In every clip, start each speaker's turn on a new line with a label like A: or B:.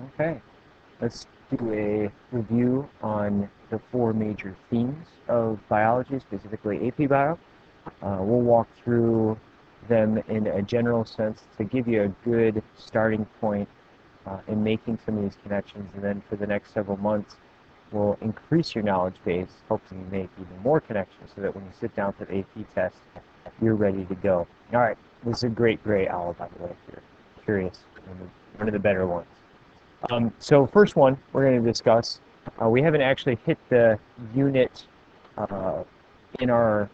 A: Okay, let's do a review on the four major themes of biology, specifically AP Bio. We'll walk through them in a general sense to give you a good starting point in making some of these connections, and then for the next several months, we'll increase your knowledge base, hopefully make even more connections so that when you sit down for the AP test, you're ready to go. All right, this is a great gray owl, by the way, if you're curious, one of the better ones. So first one we're going to discuss, we haven't actually hit the unit uh, in our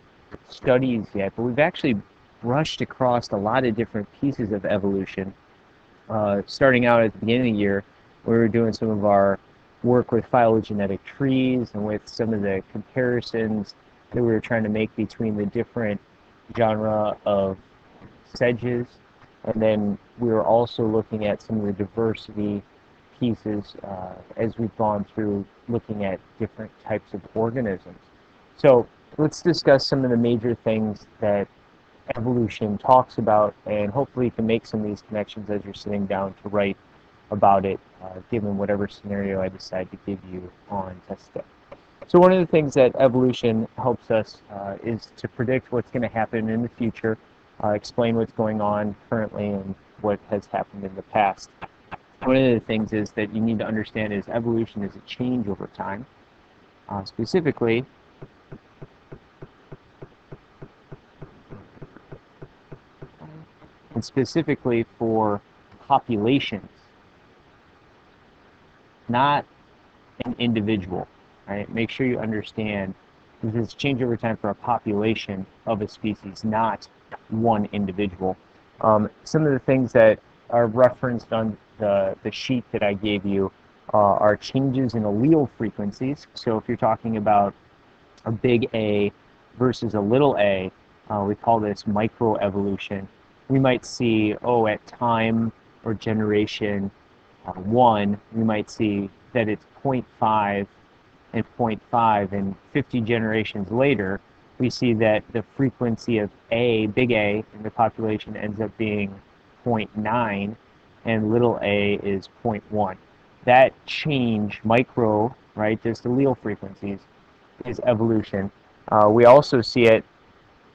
A: studies yet, but we've actually brushed across a lot of different pieces of evolution. Starting out at the beginning of the year, we were doing some of our work with phylogenetic trees and with some of the comparisons that we were trying to make between the different genre of sedges, and then we were also looking at some of the diversity pieces as we've gone through looking at different types of organisms. So let's discuss some of the major things that evolution talks about, and hopefully you can make some of these connections as you're sitting down to write about it, given whatever scenario I decide to give you on test day. So one of the things that evolution helps us is to predict what's going to happen in the future, explain what's going on currently and what has happened in the past. One of the things is that you need to understand is evolution is a change over time. Specifically, and specifically for populations, not an individual. Right? Make sure you understand this is change over time for a population of a species, not one individual. Some of the things that are referenced on the sheet that I gave you are changes in allele frequencies. So if you're talking about a big A versus a little a, we call this microevolution. We might see, oh, at time or generation 1, we might see that it's 0.5 and 0.5, and 50 generations later, we see that the frequency of A, big A, in the population ends up being 0.9, and little a is 0.1. That change, micro, right, just allele frequencies, is evolution. We also see it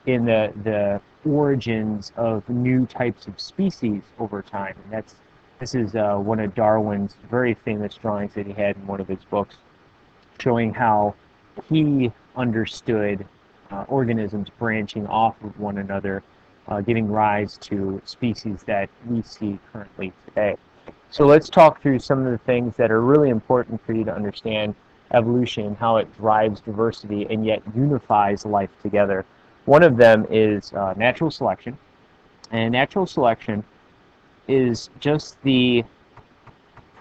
A: in the origins of new types of species over time. And this is one of Darwin's very famous drawings that he had in one of his books, showing how he understood organisms branching off of one another, giving rise to species that we see currently today. So let's talk through some of the things that are really important for you to understand evolution, how it drives diversity and yet unifies life together. One of them is natural selection. And natural selection is just the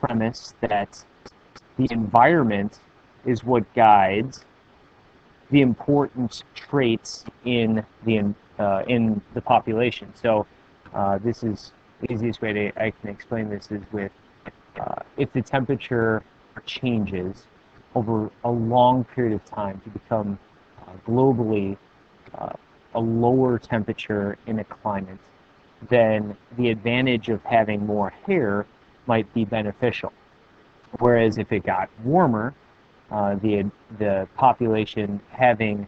A: premise that the environment is what guides the important traits in the population. So this is the easiest way I can explain this is with if the temperature changes over a long period of time to become globally a lower temperature in a climate, then the advantage of having more hair might be beneficial. Whereas if it got warmer, the population having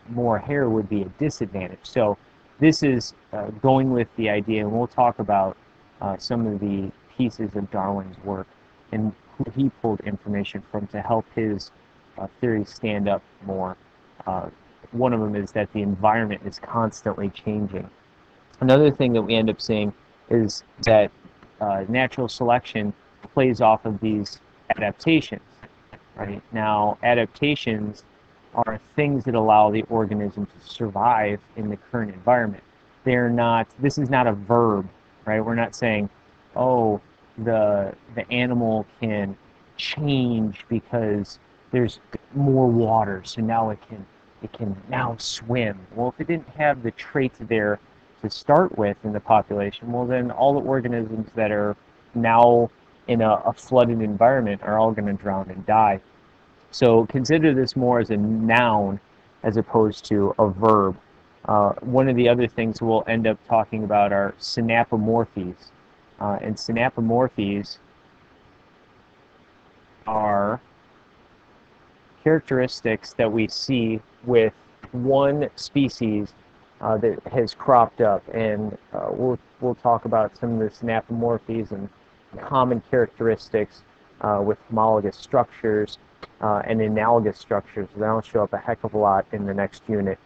A: more hair would be a disadvantage. So this is going with the idea, and we'll talk about some of the pieces of Darwin's work and who he pulled information from to help his theory stand up more. One of them is that the environment is constantly changing. Another thing that we end up seeing is that natural selection plays off of these adaptations. Right? Now, adaptations are things that allow the organism to survive in the current environment. They're not, this is not a verb, right? We're not saying, oh, the animal can change because there's more water, so now it can now swim. Well, if it didn't have the traits there to start with in the population, well, then all the organisms that are now in a flooded environment are all going to drown and die. So consider this more as a noun as opposed to a verb. One of the other things we'll end up talking about are synapomorphies. And synapomorphies are characteristics that we see with one species that has cropped up, and we'll talk about some of the synapomorphies and common characteristics with homologous structures and analogous structures. That'll show up a heck of a lot in the next unit.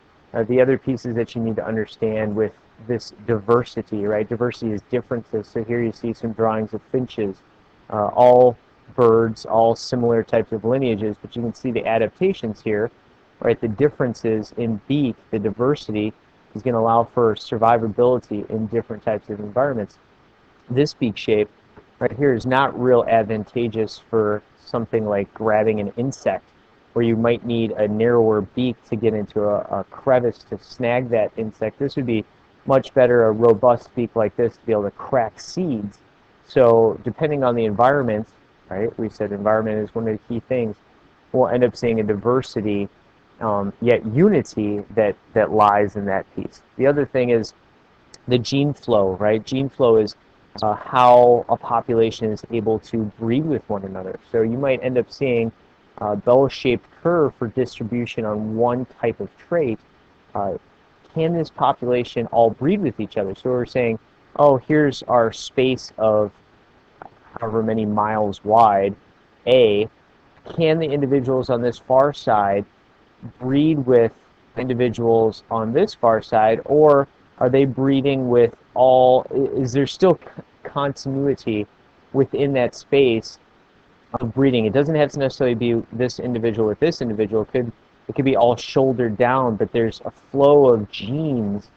A: The other pieces that you need to understand with this diversity, right? Diversity is differences. So here you see some drawings of finches, all birds, all similar types of lineages, but you can see the adaptations here, right? The differences in beak, the diversity is going to allow for survivability in different types of environments. This beak shape right here is not real advantageous for something like grabbing an insect, where you might need a narrower beak to get into a crevice to snag that insect. This would be much better, a robust beak like this, to be able to crack seeds. So depending on the environment, right, we said environment is one of the key things, we'll end up seeing a diversity, yet unity that lies in that piece. The other thing is the gene flow, right? Gene flow is how a population is able to breed with one another. So you might end up seeing a bell-shaped curve for distribution on one type of trait. Can this population all breed with each other? So we're saying, oh, here's our space of however many miles wide, A. Can the individuals on this far side breed with individuals on this far side, or are they breeding with all, is there still continuity within that space of breeding? It doesn't have to necessarily be this individual with this individual. It could be all shouldered down, but there's a flow of genes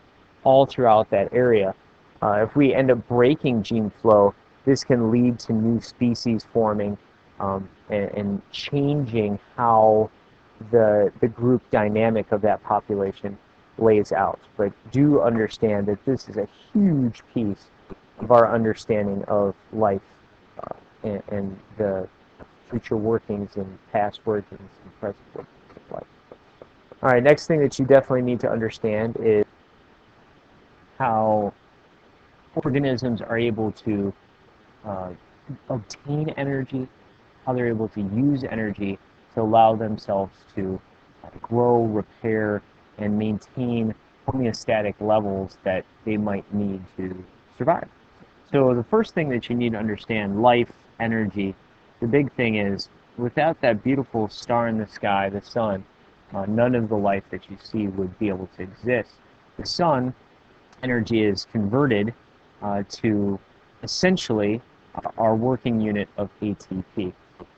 A: all throughout that area. If we end up breaking gene flow, this can lead to new species forming and changing how the group dynamic of that population lays out. But do understand that this is a huge piece of our understanding of life and the future workings and past workings and present workings of life. All right, next thing that you definitely need to understand is how organisms are able to obtain energy, how they're able to use energy to allow themselves to grow, repair, and maintain homeostatic levels that they might need to survive. So the first thing that you need to understand, life, energy, the big thing is, without that beautiful star in the sky, the sun, none of the life that you see would be able to exist. The sun, energy is converted to essentially our working unit of ATP.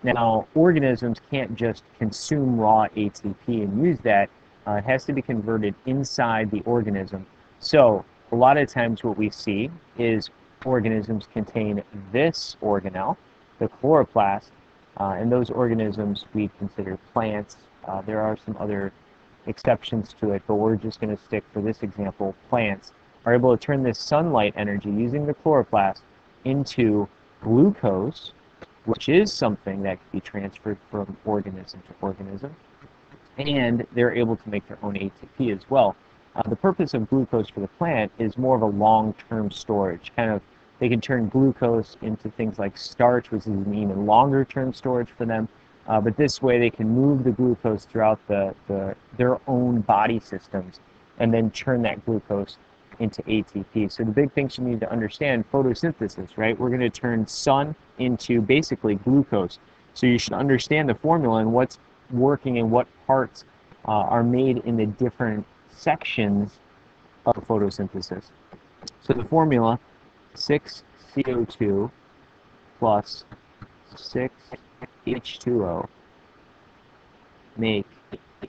A: Now, organisms can't just consume raw ATP and use that. It has to be converted inside the organism. So a lot of times what we see is organisms contain this organelle, the chloroplast, and those organisms we consider plants. There are some other exceptions to it, but we're just going to stick, for this example, plants are able to turn this sunlight energy using the chloroplast into glucose, which is something that can be transferred from organism to organism, and they're able to make their own ATP as well. The purpose of glucose for the plant is more of a long-term storage. They can turn glucose into things like starch, which is an even longer-term storage for them. But this way they can move the glucose throughout their own body systems and then turn that glucose into ATP. So the big things you need to understand, photosynthesis, right? We're going to turn sun into basically glucose. So you should understand the formula and what's working and what parts are made in the different sections of photosynthesis. So the formula, 6 CO2 plus 6 H2O make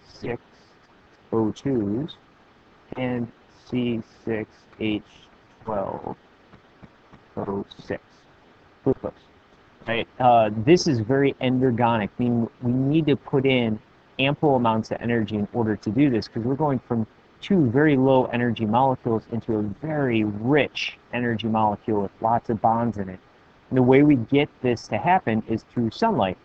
A: 6 O2s and C6H12O6 glucose. Right? This is very endergonic, meaning we need to put in ample amounts of energy in order to do this, because we're going from two very low energy molecules into a very rich energy molecule with lots of bonds in it. And the way we get this to happen is through sunlight.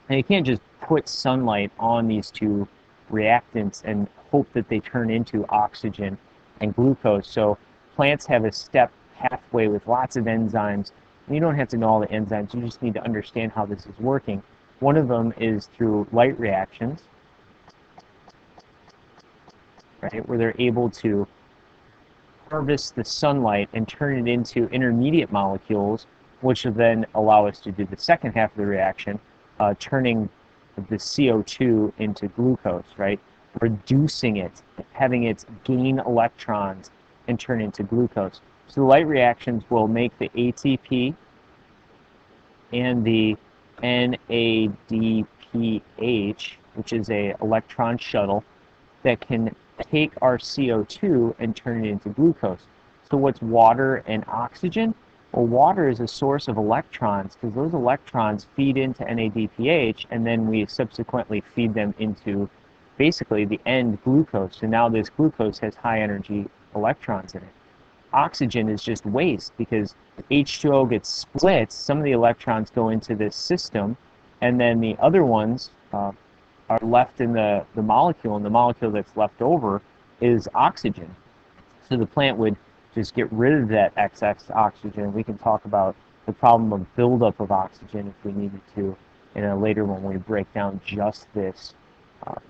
A: And you can't just put sunlight on these two reactants and hope that they turn into oxygen and glucose. So plants have a step pathway with lots of enzymes. And you don't have to know all the enzymes, you just need to understand how this is working. One of them is through light reactions, right, where they're able to harvest the sunlight and turn it into intermediate molecules, which will then allow us to do the second half of the reaction, turning the CO2 into glucose, right? Reducing it, having it gain electrons and turn into glucose. So the light reactions will make the ATP and the NADPH, which is a electron shuttle that can take our CO2 and turn it into glucose. So what's water and oxygen? Well, water is a source of electrons because those electrons feed into NADPH, and then we subsequently feed them into basically the end glucose. So now this glucose has high energy electrons in it. Oxygen is just waste because H2O gets split. Some of the electrons go into this system, and then the other ones are left in the molecule, and the molecule that's left over is oxygen. So the plant would just get rid of that excess oxygen. We can talk about the problem of buildup of oxygen if we needed to later when we break down just this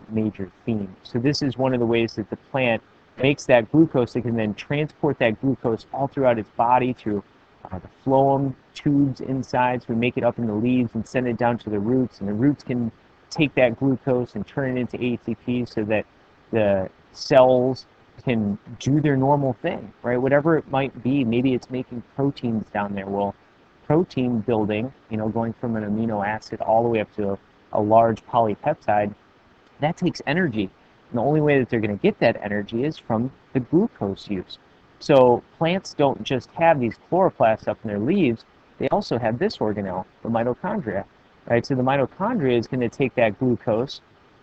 A: major theme. So this is one of the ways that the plant makes that glucose. It can then transport that glucose all throughout its body through the phloem tubes inside. So we make it up in the leaves and send it down to the roots, and the roots can take that glucose and turn it into ATP so that the cells can do their normal thing, right? Whatever it might be, maybe it's making proteins down there. Well, protein building, going from an amino acid all the way up to a large polypeptide, that takes energy. And the only way that they're going to get that energy is from the glucose use. So plants don't just have these chloroplasts up in their leaves, they also have this organelle, the mitochondria. Right? So the mitochondria is going to take that glucose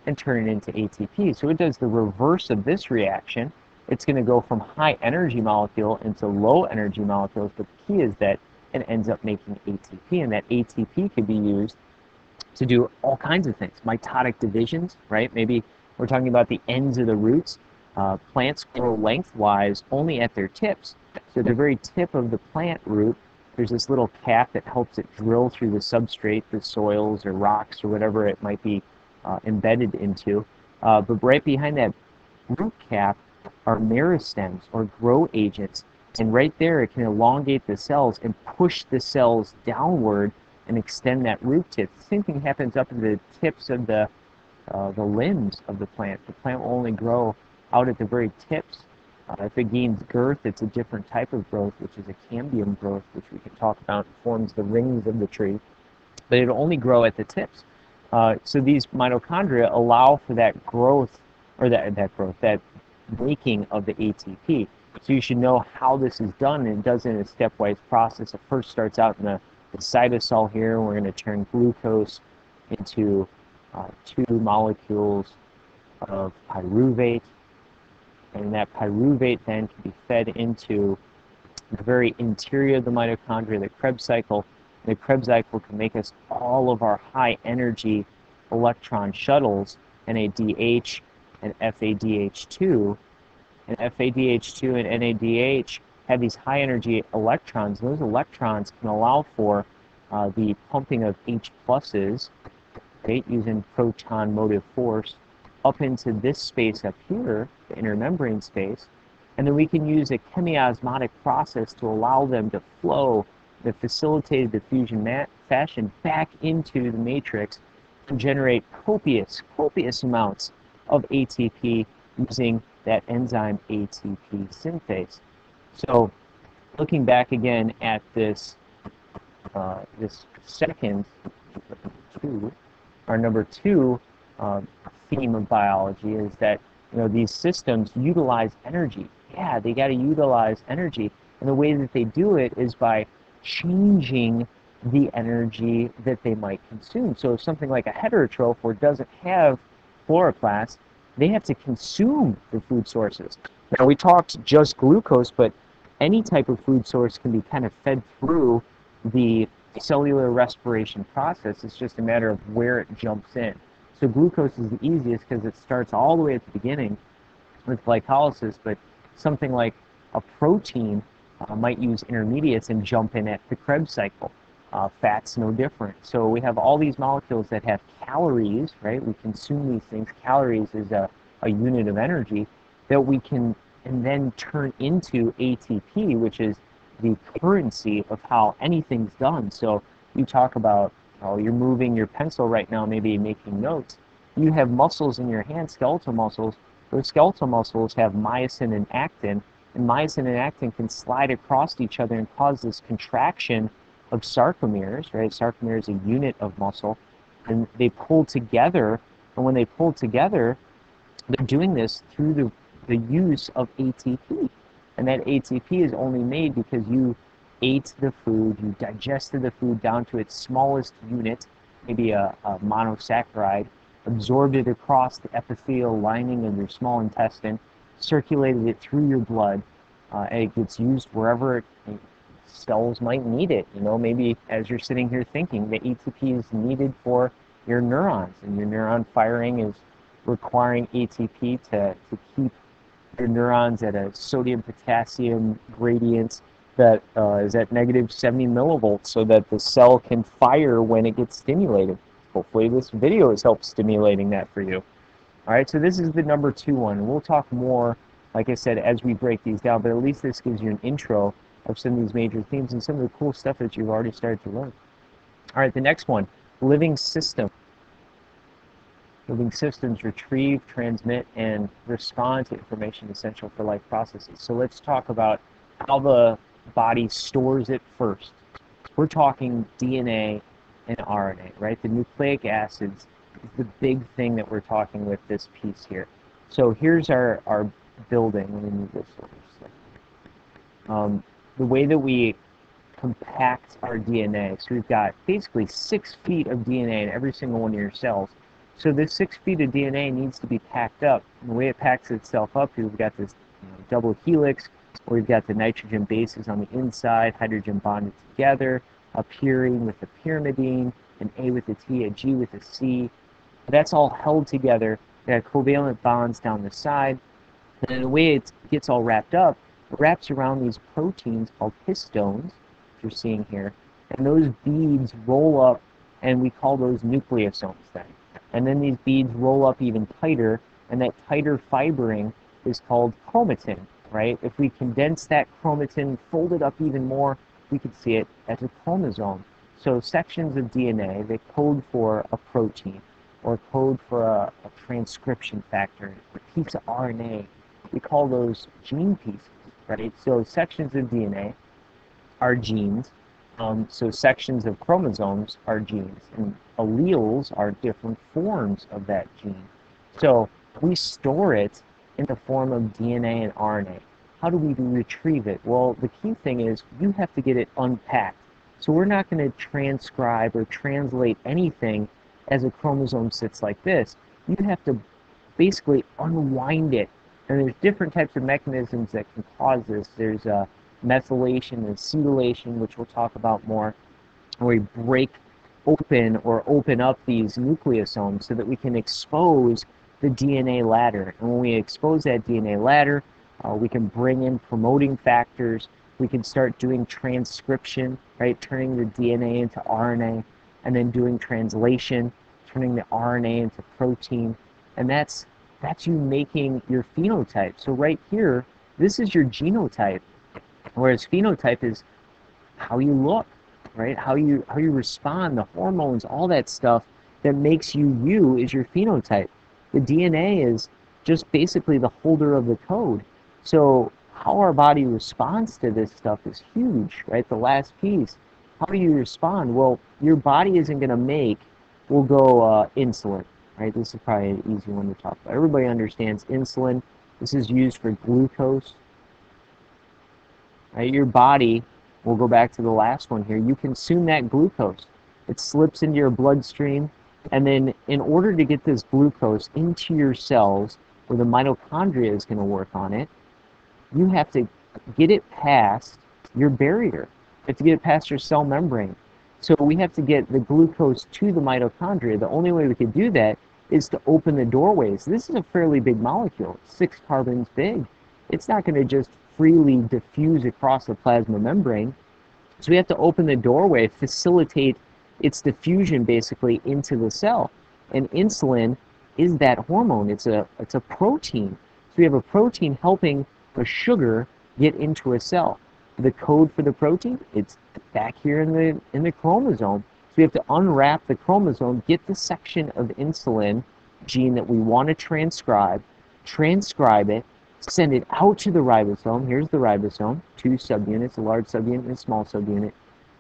A: and turn it into ATP. So it does the reverse of this reaction. It's going to go from high energy molecule into low energy molecules, but the key is that it ends up making ATP, and that ATP can be used to do all kinds of things. Mitotic divisions, right? Maybe we're talking about the ends of the roots. Plants grow lengthwise only at their tips. So the very tip of the plant root, there's this little cap that helps it drill through the substrate, the soils or rocks or whatever it might be embedded into. But right behind that root cap are meristems or grow agents. And right there it can elongate the cells and push the cells downward and extend that root tip. The same thing happens up at the tips of the limbs of the plant. The plant will only grow out at the very tips. If it gains girth, it's a different type of growth, which is a cambium growth, which we can talk about. It forms the rings of the tree, but it'll only grow at the tips. So these mitochondria allow for that growth, or that making of the ATP. So you should know how this is done, and it does in a stepwise process. It first starts out in the cytosol here. We're going to turn glucose into 2 molecules of pyruvate, and that pyruvate then can be fed into the very interior of the mitochondria, the Krebs cycle. The Krebs cycle can make us all of our high energy electron shuttles, NADH and FADH2. And FADH2 and NADH have these high energy electrons. Those electrons can allow for the pumping of H pluses, right, using proton motive force, up into this space up here, the intermembrane space, and then we can use a chemiosmotic process to allow them to flow in a facilitated diffusion fashion back into the matrix and generate copious amounts of ATP using that enzyme ATP synthase. So looking back again at this second number two theme of biology is that these systems utilize energy. Yeah, they got to utilize energy, and the way that they do it is by changing the energy that they might consume. So if something like a heterotroph or doesn't have chloroplasts, they have to consume the food sources. Now we talked just glucose, but any type of food source can be kind of fed through the cellular respiration process. It's just a matter of where it jumps in. So glucose is the easiest because it starts all the way at the beginning with glycolysis, but something like a protein might use intermediates and jump in at the Krebs cycle. Fat's no different. So we have all these molecules that have calories, right? We consume these things. Calories is a unit of energy that we can and then turn into ATP, which is the currency of how anything's done. So you talk about, oh, you're moving your pencil right now, maybe making notes. You have muscles in your hand, skeletal muscles. Those skeletal muscles have myosin and actin, and myosin and actin can slide across each other and cause this contraction of sarcomeres, right? Sarcomere is a unit of muscle, and they pull together, and when they pull together, they're doing this through the use of ATP. And that ATP is only made because you ate the food, you digested the food down to its smallest unit, maybe a monosaccharide, absorbed it across the epithelial lining of your small intestine, circulated it through your blood, and it gets used wherever cells might need it. You know, maybe as you're sitting here thinking, the ATP is needed for your neurons, and your neuron firing is requiring ATP to keep your neurons at a sodium-potassium gradient that is at negative 70 millivolts so that the cell can fire when it gets stimulated. Hopefully this video has helped stimulating that for you. All right, so this is the number 2 one. We'll talk more, like I said, as we break these down, but at least this gives you an intro of some of these major themes and some of the cool stuff that you've already started to learn. All right, the next one, living system. Living systems retrieve, transmit, and respond to information essential for life processes. So let's talk about how the body stores it first. We're talking DNA and RNA, right? The nucleic acids is the big thing that we're talking with this piece here. So here's our building. Let me move this over. The way that we compact our DNA, so we've got basically 6 feet of DNA in every single one of your cells. So this 6 feet of DNA needs to be packed up. And the way it packs itself up, we've got this double helix, where we've got the nitrogen bases on the inside, hydrogen bonded together, a purine with a pyrimidine, an A with a T, a G with a C. That's all held together. They have covalent bonds down the side. And the way it gets all wrapped up, it wraps around these proteins called histones, which you're seeing here. And those beads roll up, and we call those nucleosomes then. And then these beads roll up even tighter, and that tighter fibering is called chromatin, right? If we condense that chromatin, fold it up even more, we could see it as a chromosome. So sections of DNA, they code for a protein, or code for a transcription factor, a piece of RNA. We call those gene pieces, right? So sections of DNA are genes. So sections of chromosomes are genes, and alleles are different forms of that gene. So we store it in the form of DNA and RNA. How do we retrieve it? Well, the key thing is you have to get it unpacked. So we're not going to transcribe or translate anything as a chromosome sits like this. You have to basically unwind it. And there's different types of mechanisms that can cause this. There's methylation and acetylation, which we'll talk about more, where we break open or open up these nucleosomes so that we can expose the DNA ladder. And when we expose that DNA ladder, we can bring in promoting factors. We can start doing transcription, right, turning the DNA into RNA, and then doing translation, turning the RNA into protein. And that's you making your phenotype. So right here, this is your genotype. Whereas phenotype is how you look, right? How you respond, the hormones, all that stuff that makes you is your phenotype. The DNA is just basically the holder of the code. So how our body responds to this stuff is huge, right? The last piece. How do you respond? Well, your body isn't going to make, we'll go insulin, right? This is probably an easy one to talk about. Everybody understands insulin. This is used for glucose. Right, your body, we'll go back to the last one here, you consume that glucose. It slips into your bloodstream, and then in order to get this glucose into your cells, where the mitochondria is going to work on it, you have to get it past your barrier. You have to get it past your cell membrane. So we have to get the glucose to the mitochondria. The only way we can do that is to open the doorways. This is a fairly big molecule, 6 carbons big. It's not going to just freely diffuse across the plasma membrane. So we have to open the doorway, facilitate its diffusion basically into the cell. And insulin is that hormone. It's a protein. So we have a protein helping a sugar get into a cell. The code for the protein, it's back here in the chromosome. So we have to unwrap the chromosome, get the section of insulin gene that we want to transcribe it, send it out to the ribosome. Here's the ribosome, two subunits, a large subunit and a small subunit.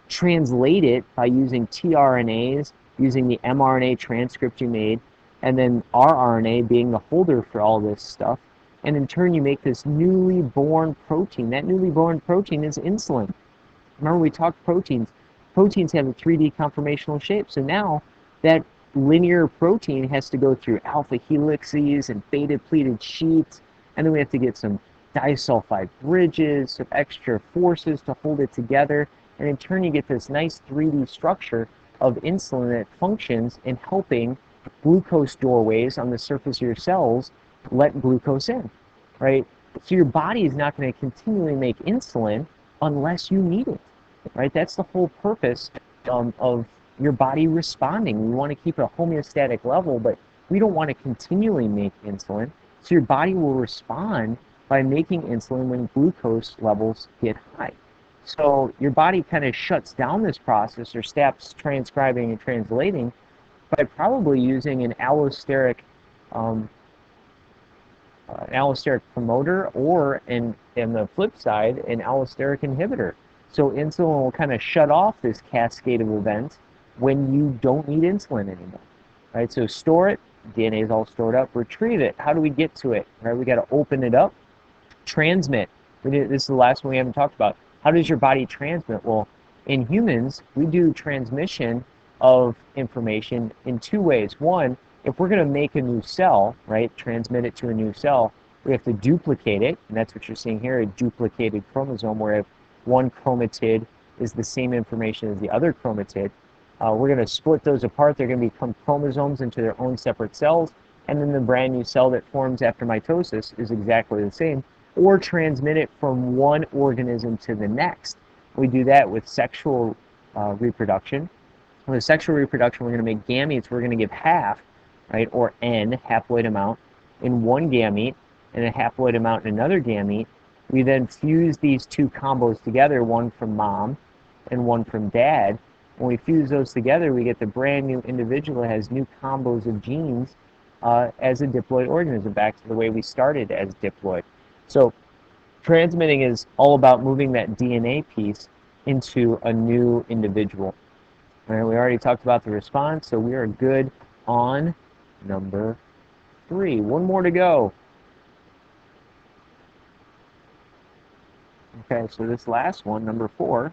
A: Translate it by using tRNAs, using the mRNA transcript you made, and then rRNA being the holder for all this stuff. And in turn, you make this newly born protein. That newly born protein is insulin. Remember, we talked proteins. Proteins have a 3D conformational shape. So now that linear protein has to go through alpha helices and beta pleated sheets, and then we have to get some disulfide bridges, some extra forces to hold it together, and in turn you get this nice 3D structure of insulin that functions in helping glucose doorways on the surface of your cells let glucose in, right? So your body is not going to continually make insulin unless you need it, right? That's the whole purpose of your body responding. We want to keep it a homeostatic level, but we don't want to continually make insulin. So your body will respond by making insulin when glucose levels get high. So your body kind of shuts down this process or stops transcribing and translating by probably using an allosteric promoter, or in the flip side, an allosteric inhibitor. So insulin will kind of shut off this cascade of events when you don't need insulin anymore, right? So store it, DNA is all stored up, retrieve it. How do we get to it, right? We got to open it up, transmit. This is the last one we haven't talked about. How does your body transmit? Well, in humans, we do transmission of information in two ways. One, if we're going to make a new cell, right, transmit it to a new cell, we have to duplicate it, and that's what you're seeing here, a duplicated chromosome, where if one chromatid is the same information as the other chromatid, we're going to split those apart. They're going to become chromosomes into their own separate cells, and then the brand new cell that forms after mitosis is exactly the same, or transmit it from one organism to the next. We do that with sexual reproduction. With sexual reproduction, we're going to make gametes. We're going to give half, right, or N, haploid amount, in one gamete, and a haploid amount in another gamete. We then fuse these two combos together, one from mom and one from dad. When we fuse those together, we get the brand new individual that has new combos of genes as a diploid organism, back to the way we started as diploid. So transmitting is all about moving that DNA piece into a new individual. All right, we already talked about the response, so we are good on number 3. One more to go. Okay, so this last one, number 4,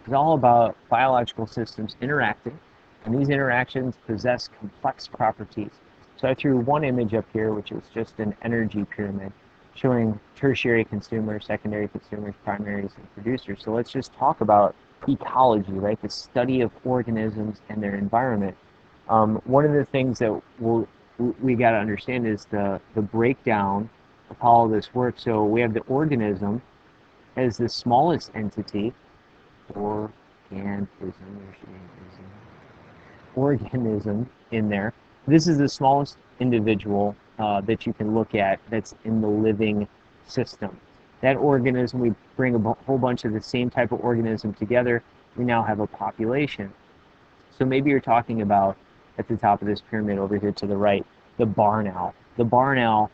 A: is all about biological systems interacting, and these interactions possess complex properties. So I threw one image up here, which is just an energy pyramid, showing tertiary consumers, secondary consumers, primaries, and producers. So let's just talk about ecology, right? The study of organisms and their environment. One of the things that we got to understand is the breakdown of how all this works. So we have the organism as the smallest entity, organism in there. This is the smallest individual that you can look at that's in the living system. That organism, we bring a whole bunch of the same type of organism together, we now have a population. So maybe you're talking about, at the top of this pyramid over here to the right, the barn owl. The barn owl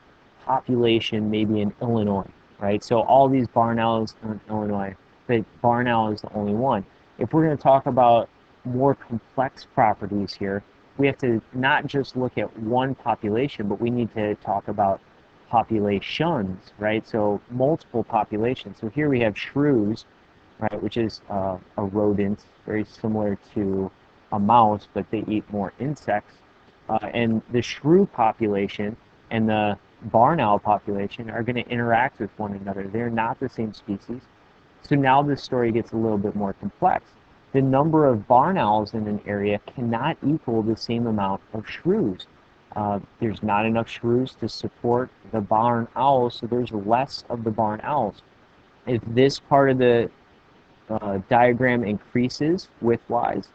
A: population may be in Illinois, right? So all these barn owls in Illinois, but barn owl is the only one. If we're going to talk about more complex properties here, we have to not just look at one population, but we need to talk about populations, right? So multiple populations. So here we have shrews, right, which is a rodent, very similar to a mouse, but they eat more insects. And the shrew population and the barn owl population are going to interact with one another. They're not the same species. So now this story gets a little bit more complex. The number of barn owls in an area cannot equal the same amount of shrews. There's not enough shrews to support the barn owls, so there's less of the barn owls. If this part of the diagram increases width-wise,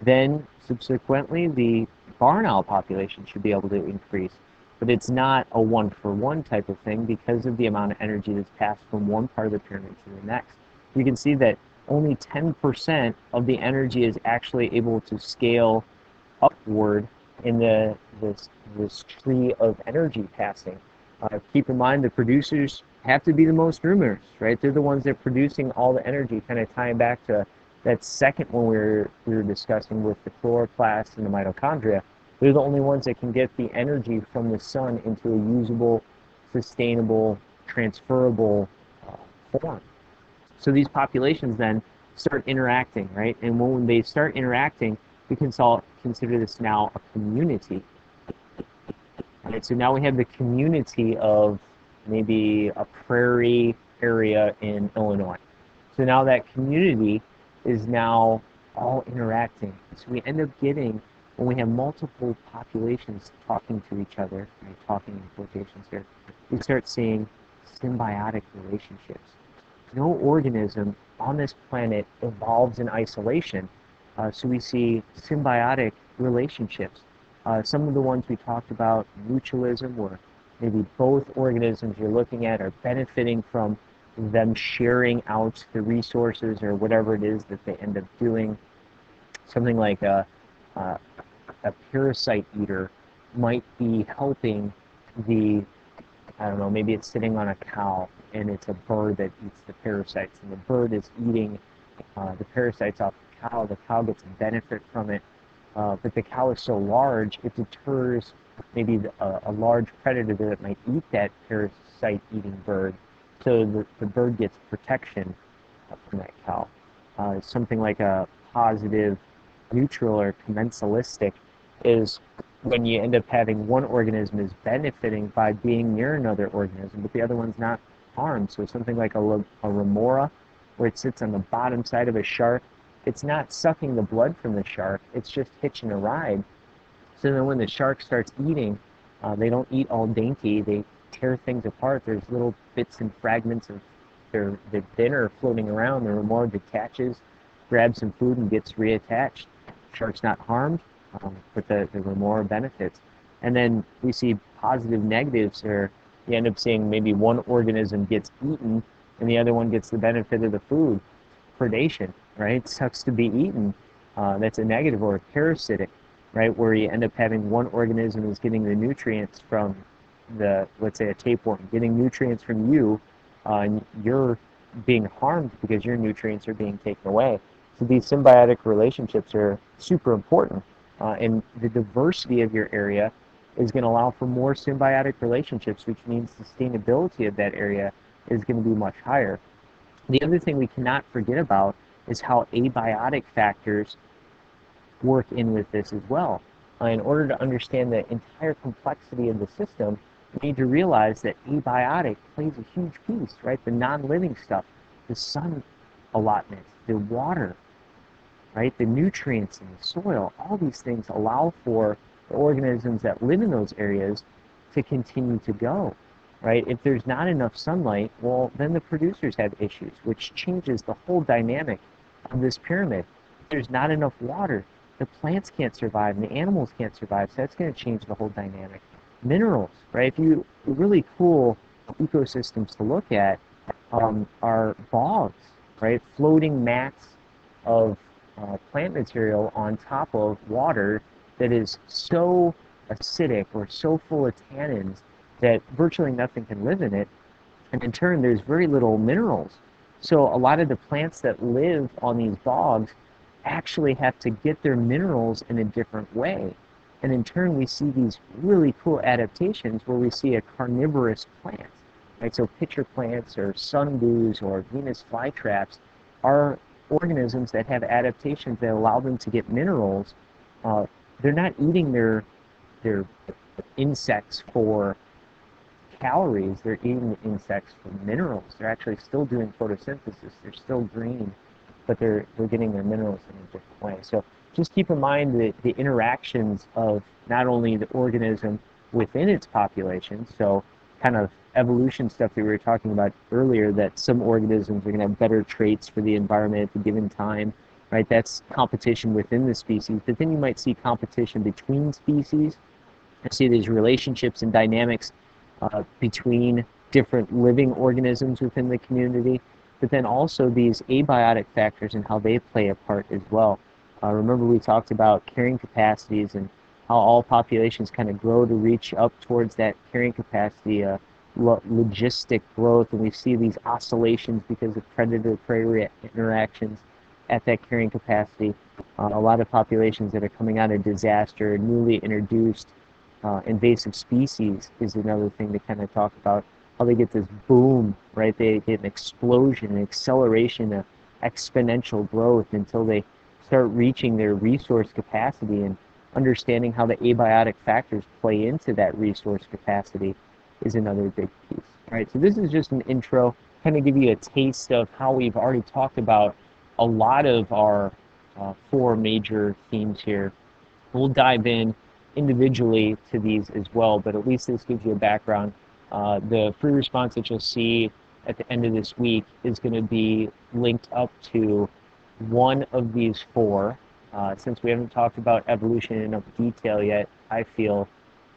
A: then subsequently the barn owl population should be able to increase. But it's not a one-for-one type of thing because of the amount of energy that's passed from one part of the pyramid to the next. You can see that only 10% of the energy is actually able to scale upward in this tree of energy passing. Keep in mind the producers have to be the most numerous, right? They're the ones that are producing all the energy, kind of tying back to that second one we were discussing with the chloroplasts and the mitochondria. They're the only ones that can get the energy from the sun into a usable, sustainable, transferable form. So these populations then start interacting, right? And when they start interacting, we can consider this now a community. Right? So now we have the community of maybe a prairie area in Illinois. So now that community is now all interacting. So we end up getting, when we have multiple populations talking to each other, right, talking in quotations here, we start seeing symbiotic relationships. No organism on this planet evolves in isolation, so we see symbiotic relationships. Some of the ones we talked about, mutualism, where maybe both organisms you're looking at are benefiting from them sharing out the resources or whatever it is that they end up doing. Something like a parasite eater might be helping the, I don't know, maybe it's sitting on a cow and it's a bird that eats the parasites, and the bird is eating the parasites off the cow gets a benefit from it, but the cow is so large, it deters maybe a large predator that might eat that parasite-eating bird, so the bird gets protection from that cow. Something like a positive neutral or commensalistic is when you end up having one organism is benefiting by being near another organism, but the other one's not harmed. So something like a remora, where it sits on the bottom side of a shark, it's not sucking the blood from the shark, it's just hitching a ride. So then when the shark starts eating, they don't eat all dainty, they tear things apart. There's little bits and fragments of their dinner floating around. The remora detaches, grabs some food, and gets reattached. Shark's not harmed, but the remora benefits. And then we see positive negatives, or you end up seeing maybe one organism gets eaten and the other one gets the benefit of the food. Predation, right? Sucks to be eaten. That's a negative, or a parasitic, right? Where you end up having one organism is getting the nutrients from let's say a tapeworm, getting nutrients from you, and you're being harmed because your nutrients are being taken away. So these symbiotic relationships are super important, and the diversity of your area is going to allow for more symbiotic relationships, which means sustainability of that area is going to be much higher. The other thing we cannot forget about is how abiotic factors work in with this as well. In order to understand the entire complexity of the system, we need to realize that abiotic plays a huge piece, right? The non-living stuff, the sun allotment, the water, right? The nutrients in the soil, all these things allow for the organisms that live in those areas to continue to go, right? If there's not enough sunlight, well, then the producers have issues, which changes the whole dynamic of this pyramid. If there's not enough water, the plants can't survive and the animals can't survive, so that's going to change the whole dynamic. Minerals, right? Really cool ecosystems to look at are bogs, right? Floating mats of plant material on top of water that is so acidic or so full of tannins that virtually nothing can live in it, and in turn there's very little minerals. So a lot of the plants that live on these bogs actually have to get their minerals in a different way. And in turn, we see these really cool adaptations where we see a carnivorous plant, right? So pitcher plants or sundews or Venus flytraps are organisms that have adaptations that allow them to get minerals. They're not eating their insects for calories, they're eating the insects for minerals. They're actually still doing photosynthesis, they're still green, but they're getting their minerals in a different way. So just keep in mind the interactions of not only the organism within its population, so kind of evolution stuff that we were talking about earlier, that some organisms are going to have better traits for the environment at a given time, right? That's competition within the species. But then you might see competition between species. I see these relationships and dynamics between different living organisms within the community, but then also these abiotic factors and how they play a part as well. Remember, we talked about carrying capacities and how all populations kind of grow to reach up towards that carrying capacity, logistic growth, and we see these oscillations because of predator-prey interactions at that carrying capacity. A lot of populations that are coming out of disaster, newly introduced invasive species is another thing to kind of talk about, how they get this boom, right? They get an explosion, an acceleration, of exponential growth until they start reaching their resource capacity, and understanding how the abiotic factors play into that resource capacity is another big piece. Right, so this is just an intro, kind of give you a taste of how we've already talked about a lot of our four major themes here. We'll dive in individually to these as well, but at least this gives you a background. The free response that you'll see at the end of this week is going to be linked up to one of these four. Since we haven't talked about evolution in enough detail yet, I feel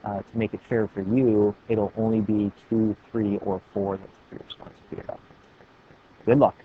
A: to make it fair for you, it'll only be 2, 3, or 4 that's free response. Good luck.